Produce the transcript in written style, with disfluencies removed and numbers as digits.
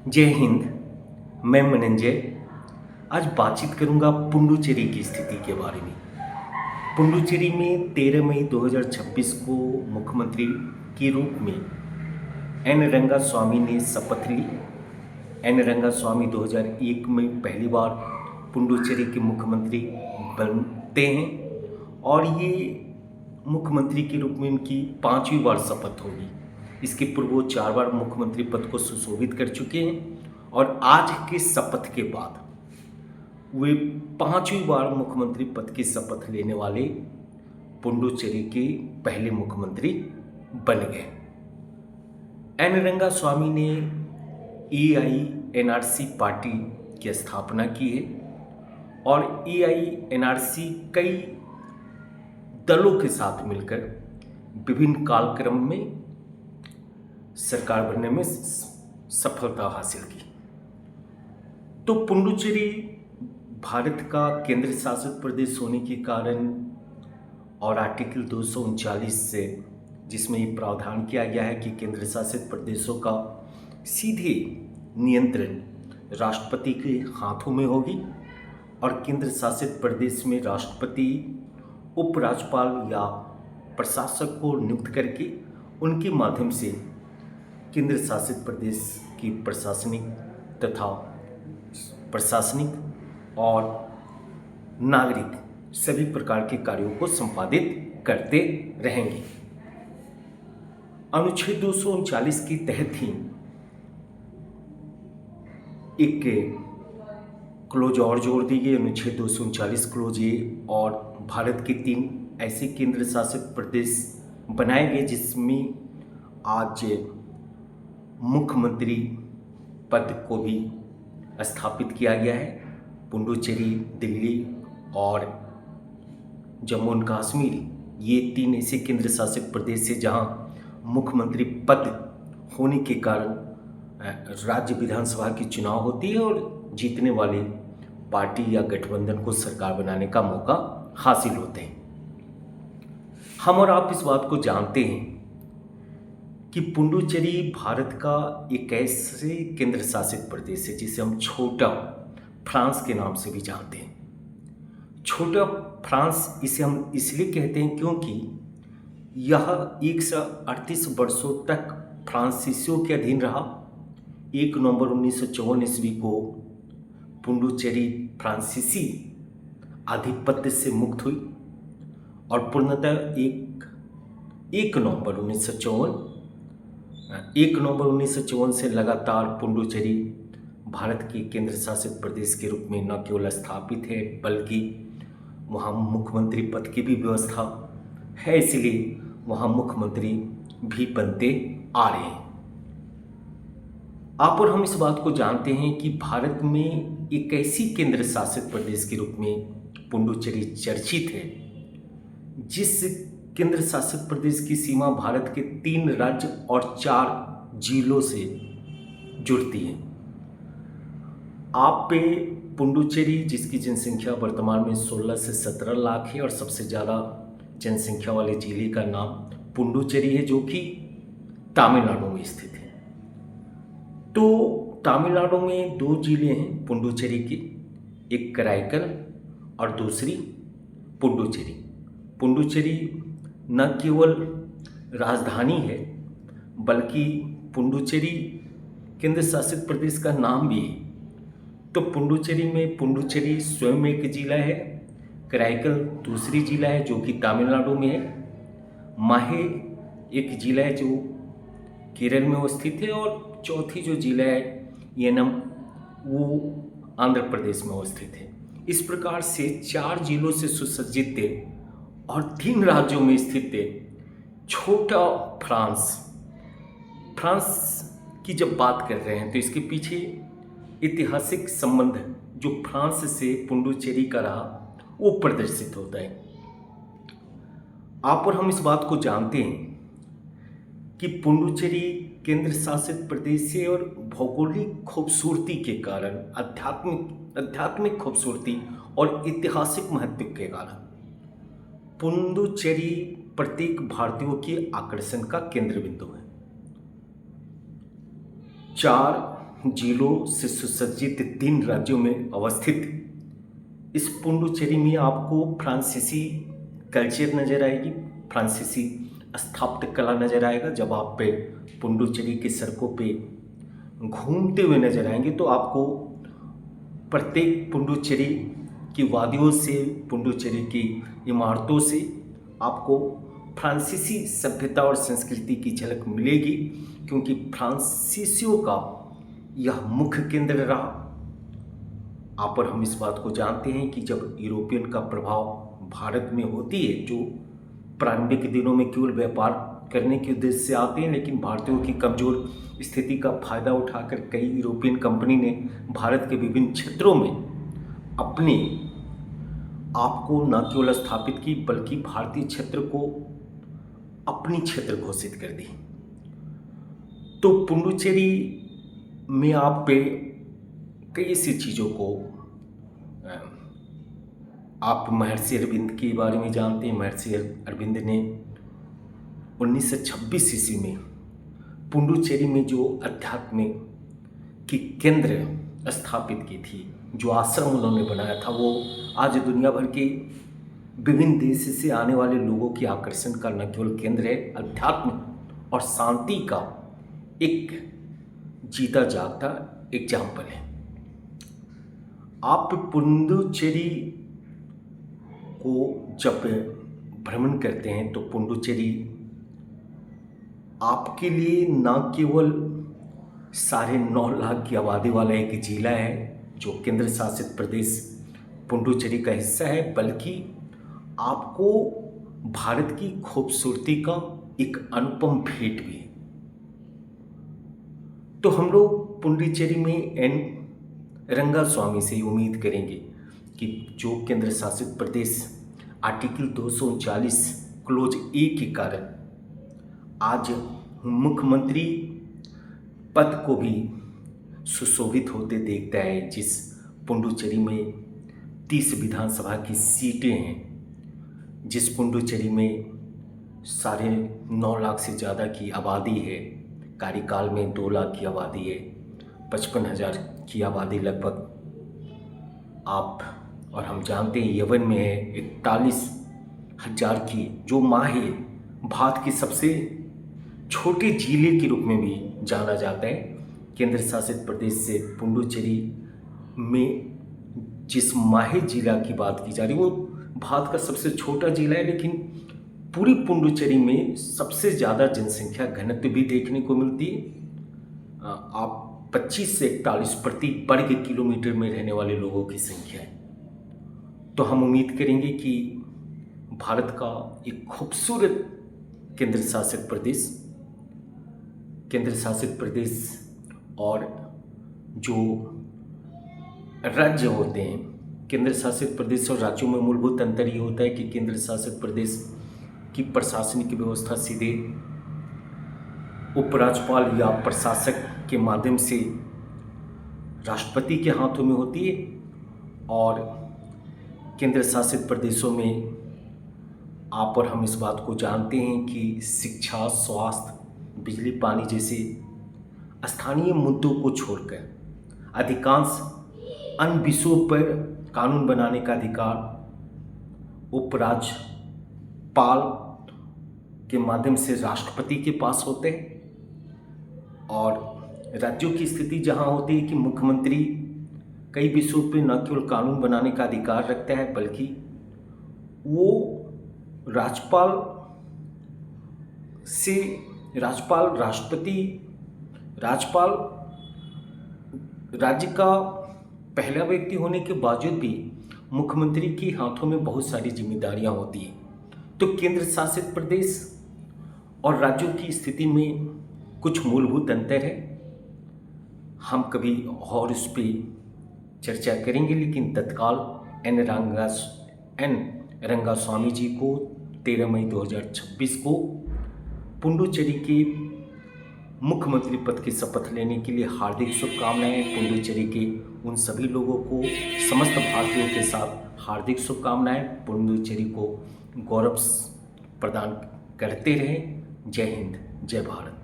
जय हिंद। मैं मनंजय आज बातचीत करूंगा पुडुचेरी की स्थिति के बारे में। पुडुचेरी में 13 मई 2026 को मुख्यमंत्री के रूप में एन रंगास्वामी ने शपथ ली। एन रंगास्वामी 2001 में पहली बार पुडुचेरी के मुख्यमंत्री बनते हैं और ये मुख्यमंत्री के रूप में इनकी 5वीं बार शपथ होगी। इसके पूर्व वो 4 बार मुख्यमंत्री पद को सुशोभित कर चुके हैं और आज के शपथ के बाद वे 5वीं बार मुख्यमंत्री पद की शपथ लेने वाले पुडुचेरी के पहले मुख्यमंत्री बन गए। एन रंगास्वामी ने एआईएनआरसी पार्टी की स्थापना की है और एआईएनआरसी कई दलों के साथ मिलकर विभिन्न कालक्रम में सरकार बनने में सफलता हासिल की। तो पुडुचेरी भारत का केंद्र शासित प्रदेश होने के कारण और आर्टिकल 239 से जिसमें ये प्रावधान किया गया है कि केंद्र शासित प्रदेशों का सीधे नियंत्रण राष्ट्रपति के हाथों में होगी और केंद्र शासित प्रदेश में राष्ट्रपति उपराज्यपाल या प्रशासक को नियुक्त करके उनके माध्यम से केंद्र शासित प्रदेश की प्रशासनिक और नागरिक सभी प्रकार के कार्यों को संपादित करते रहेंगे। अनुच्छेद 239 के तहत ही एक क्लोज और जोड़ दी गई, अनुच्छेद 239 क्लोज ए, और भारत के 3 ऐसे केंद्र शासित प्रदेश बनाए गए जिसमें आज मुख्यमंत्री पद को भी स्थापित किया गया है। पुडुचेरी, दिल्ली और जम्मू एंड कश्मीर, ये 3 ऐसे केंद्र शासित प्रदेश है जहां मुख्यमंत्री पद होने के कारण राज्य विधानसभा की चुनाव होती है और जीतने वाली पार्टी या गठबंधन को सरकार बनाने का मौका हासिल होते हैं। हम और आप इस बात को जानते हैं कि पुडुचेरी भारत का एक ऐसे केंद्र शासित प्रदेश है जिसे हम छोटा फ्रांस के नाम से भी जानते हैं। छोटा फ्रांस इसे हम इसलिए कहते हैं क्योंकि यह 138 वर्षों तक फ्रांसीसियों के अधीन रहा। 1 नवंबर 1954 ईस्वी को पुडुचेरी फ्रांसीसी आधिपत्य से मुक्त हुई और पूर्णतः 1 नवंबर 1954 से लगातार पुडुचेरी भारत के केंद्र शासित प्रदेश के रूप में न केवल स्थापित है बल्कि वहाँ मुख्यमंत्री पद की भी व्यवस्था है, इसलिए वहाँ मुख्यमंत्री भी बनते आ रहे हैं। आप और हम इस बात को जानते हैं कि भारत में एक ऐसी केंद्र शासित प्रदेश के रूप में पुडुचेरी चर्चित है जिस केंद्र शासित प्रदेश की सीमा भारत के 3 राज्य और 4 जिलों से जुड़ती है। आप पे पुडुचेरी, जिसकी जनसंख्या वर्तमान में 16 से 17 लाख है और सबसे ज़्यादा जनसंख्या वाले जिले का नाम पुडुचेरी है जो कि तमिलनाडु में स्थित है। तो तमिलनाडु में 2 जिले हैं पुडुचेरी के, एक कराईकल और दूसरी पुडुचेरी। पुडुचेरी न केवल राजधानी है बल्कि पुडुचेरी केंद्र शासित प्रदेश का नाम भी है। तो पुडुचेरी में पुडुचेरी स्वयं एक जिला है, कराईकल दूसरी जिला है जो कि तमिलनाडु में है, माहे एक जिला है जो केरल में स्थित है और चौथी जो जिला है येनम वो आंध्र प्रदेश में स्थित है। इस प्रकार से 4 जिलों से सुसज्जित और 3 राज्यों में स्थित छोटा फ्रांस की जब बात कर रहे हैं तो इसके पीछे ऐतिहासिक संबंध जो फ्रांस से पुडुचेरी का रहा वो प्रदर्शित होता है। आप और हम इस बात को जानते हैं कि पुडुचेरी केंद्र शासित प्रदेश है और भौगोलिक खूबसूरती के कारण, आध्यात्मिक खूबसूरती और ऐतिहासिक महत्व के कारण पुडुचेरी प्रत्येक भारतीयों के आकर्षण का केंद्र बिंदु है। 4 जिलों से सुसज्जित 3 राज्यों में अवस्थित इस पुडुचेरी में आपको फ्रांसीसी कल्चर नज़र आएगी, फ्रांसीसी स्थापत्य कला नज़र आएगा। जब आप पे पुडुचेरी की सड़कों पे घूमते हुए नज़र आएंगे तो आपको प्रत्येक पुडुचेरी की वादियों से, पुडुचेरी की इमारतों से आपको फ्रांसीसी सभ्यता और संस्कृति की झलक मिलेगी, क्योंकि फ्रांसीसियों का यह मुख्य केंद्र रहा। आप और हम इस बात को जानते हैं कि जब यूरोपियन का प्रभाव भारत में होती है, जो प्रारंभिक दिनों में केवल व्यापार करने के उद्देश्य से आते हैं, लेकिन भारतीयों की कमज़ोर स्थिति का फायदा उठाकर कई यूरोपियन कंपनी ने भारत के विभिन्न क्षेत्रों में अपने आप को न केवल स्थापित की, बल्कि भारतीय क्षेत्र को अपनी क्षेत्र घोषित कर दी। तो पुडुचेरी में आप पे कई ऐसी चीज़ों को आप महर्षि अरविंद के बारे में जानते हैं। महर्षि अरविंद ने 1926 ईस्वी में पुडुचेरी में जो अध्यात्म की केंद्र स्थापित की थी, जो आश्रम उन्होंने बनाया था, वो आज दुनिया भर के विभिन्न देश से आने वाले लोगों की आकर्षण का न केवल केंद्र है, अध्यात्म और शांति का एक जीता जागता एग्जाम्पल है। आप पुडुचेरी को जब भ्रमण करते हैं तो पुडुचेरी आपके लिए न केवल 9.5 लाख की आबादी वाला एक जिला है जो केंद्र शासित प्रदेश पुडुचेरी का हिस्सा है, बल्कि आपको भारत की खूबसूरती का एक अनुपम भेंट भी है। तो हम लोग पुडुचेरी में एन रंगास्वामी से उम्मीद करेंगे कि जो केंद्र शासित प्रदेश आर्टिकल 239 क्लोज ए के कारण आज मुख्यमंत्री पद को भी सुशोभित होते देखता है, जिस पुडुचेरी में 30 विधानसभा की सीटें हैं, जिस पुडुचेरी में 9.5 लाख से ज़्यादा की आबादी है, कार्यकाल में 2 लाख की आबादी है, 55,000 की आबादी लगभग आप और हम जानते हैं यवन में है 41,000 की, जो माहे भारत की सबसे छोटे जिले के रूप में भी जाना जाता है। केंद्र शासित प्रदेश से पुडुचेरी में जिस माहे जिला की बात की जा रही है वो भारत का सबसे छोटा जिला है, लेकिन पूरी पुडुचेरी में सबसे ज़्यादा जनसंख्या घनत्व भी देखने को मिलती है। आप 25 से 41 प्रति वर्ग किलोमीटर में रहने वाले लोगों की संख्या है। तो हम उम्मीद करेंगे कि भारत का एक खूबसूरत केंद्र शासित प्रदेश और जो राज्य होते हैं, केंद्र शासित प्रदेश और राज्यों में मूलभूत अंतर ये होता है कि केंद्र शासित प्रदेश की प्रशासनिक व्यवस्था सीधे उपराज्यपाल या प्रशासक के माध्यम से राष्ट्रपति के हाथों में होती है, और केंद्र शासित प्रदेशों में आप और हम इस बात को जानते हैं कि शिक्षा, स्वास्थ्य, बिजली, पानी जैसे स्थानीय मुद्दों को छोड़कर अधिकांश अन्य विषयों पर कानून बनाने का अधिकार उपराज्यपाल के माध्यम से राष्ट्रपति के पास होते हैं। और राज्यों की स्थिति जहां होती है कि मुख्यमंत्री कई विषयों पर न केवल कानून बनाने का अधिकार रखता है, बल्कि वो राज्यपाल राज्य का पहला व्यक्ति होने के बावजूद भी मुख्यमंत्री के हाथों में बहुत सारी जिम्मेदारियां होती हैं। तो केंद्र शासित प्रदेश और राज्यों की स्थिति में कुछ मूलभूत अंतर है, हम कभी और उस पर चर्चा करेंगे। लेकिन तत्काल एन रंगास्वामी जी को 13 मई 2026 को पुडुचेरी के मुख्यमंत्री पद की शपथ लेने के लिए हार्दिक शुभकामनाएं। पुडुचेरी के उन सभी लोगों को, समस्त भारतीयों के साथ हार्दिक शुभकामनाएं। पुडुचेरी को गौरव प्रदान करते रहें। जय हिंद, जय भारत।